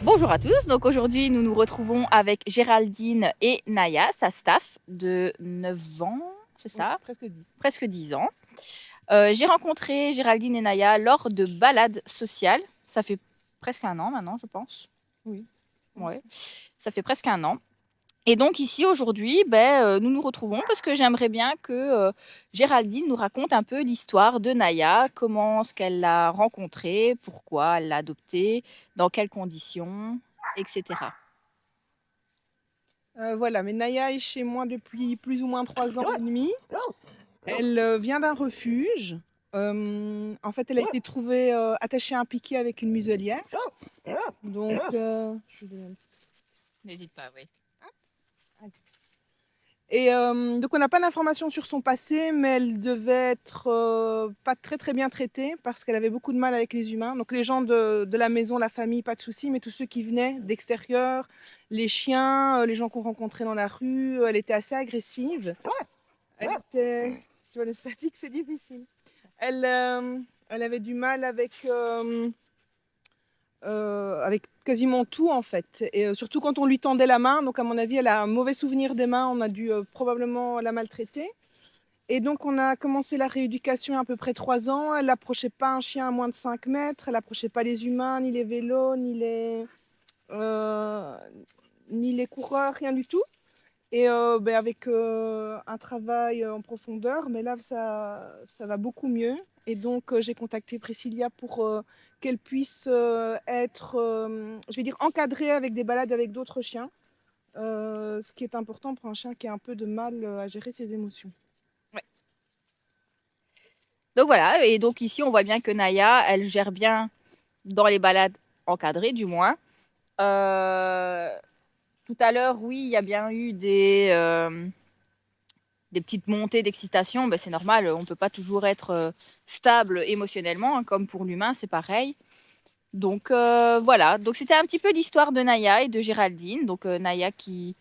Bonjour à tous, donc aujourd'hui nous nous retrouvons avec Géraldine et Naya, sa staff de 9 ans, c'est Oui, ça? presque 10. Presque 10 ans. J'ai rencontré Géraldine et Naya lors de balades sociales, ça fait presque un an maintenant je pense. Oui, je Ouais, pense. ça fait presque un an. Et donc ici aujourd'hui, nous nous retrouvons parce que j'aimerais bien que Géraldine nous raconte un peu l'histoire de Naya, comment est-ce qu'elle l'a rencontrée, pourquoi elle l'a adoptée, dans quelles conditions, etc. Voilà, mais Naya est chez moi depuis plus ou moins 3 ans et demi. Elle vient d'un refuge. En fait, elle a été trouvée attachée à un piquet avec une muselière. Donc, je vais donner N'hésite pas, oui. un- donc on n'a pas d'informations sur son passé, mais elle devait être pas très très bien traitée parce qu'elle avait beaucoup de mal avec les humains. Donc les gens de la maison, la famille, pas de souci, mais tous ceux qui venaient d'extérieur, les chiens, les gens qu'on rencontrait dans la rue, elle était assez agressive. Elle était, tu vois, le statique, c'est difficile. Elle avait du mal avec quasiment tout en fait. Et surtout quand on lui tendait la main, donc à mon avis, elle a un mauvais souvenir des mains, on a dû probablement la maltraiter. Et donc on a commencé la rééducation à peu près 3 ans. Elle n'approchait pas un chien à moins de 5 mètres, elle n'approchait pas les humains, ni les vélos, euh, ni les coureurs, rien du tout. Et avec un travail en profondeur, mais là, ça va beaucoup mieux. Et donc, j'ai contacté Priscilla pour qu'elle puisse être, je vais dire, encadrée avec des balades avec d'autres chiens. Ce qui est important pour un chien qui a un peu de mal à gérer ses émotions. Ouais. Donc voilà, et donc ici on voit bien que Naya, elle gère bien dans les balades encadrées du moins. Euh, Tout à l'heure, oui, il y a bien eu des petites montées d'excitation. Ben, c'est normal, on ne peut pas toujours être stable émotionnellement, hein, comme pour l'humain, c'est pareil. Donc voilà, donc c'était un petit peu l'histoire de Naya et de Géraldine. Donc Naya qui,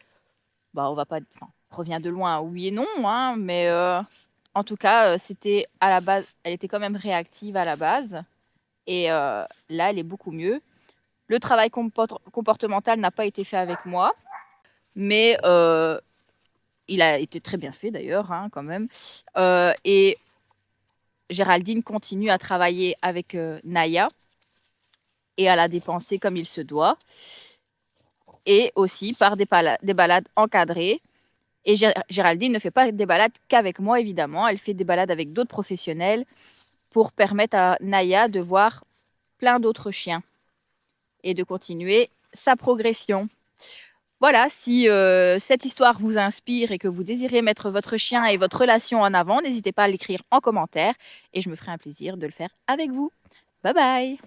bah, on va pas, enfin, revient de loin, oui et non, hein, mais en tout cas, c'était à la base, elle était quand même réactive à la base. Et là, elle est beaucoup mieux. Le travail comportemental n'a pas été fait avec moi, mais il a été très bien fait d'ailleurs, hein, quand même. Et Géraldine continue à travailler avec Naya et à la dépenser comme il se doit, et aussi par des balades encadrées. Et Géraldine ne fait pas des balades qu'avec moi, évidemment. Elle fait des balades avec d'autres professionnels pour permettre à Naya de voir plein d'autres chiens et de continuer sa progression. Voilà, si cette histoire vous inspire et que vous désirez mettre votre chien et votre relation en avant, n'hésitez pas à l'écrire en commentaire et je me ferai un plaisir de le faire avec vous. Bye bye!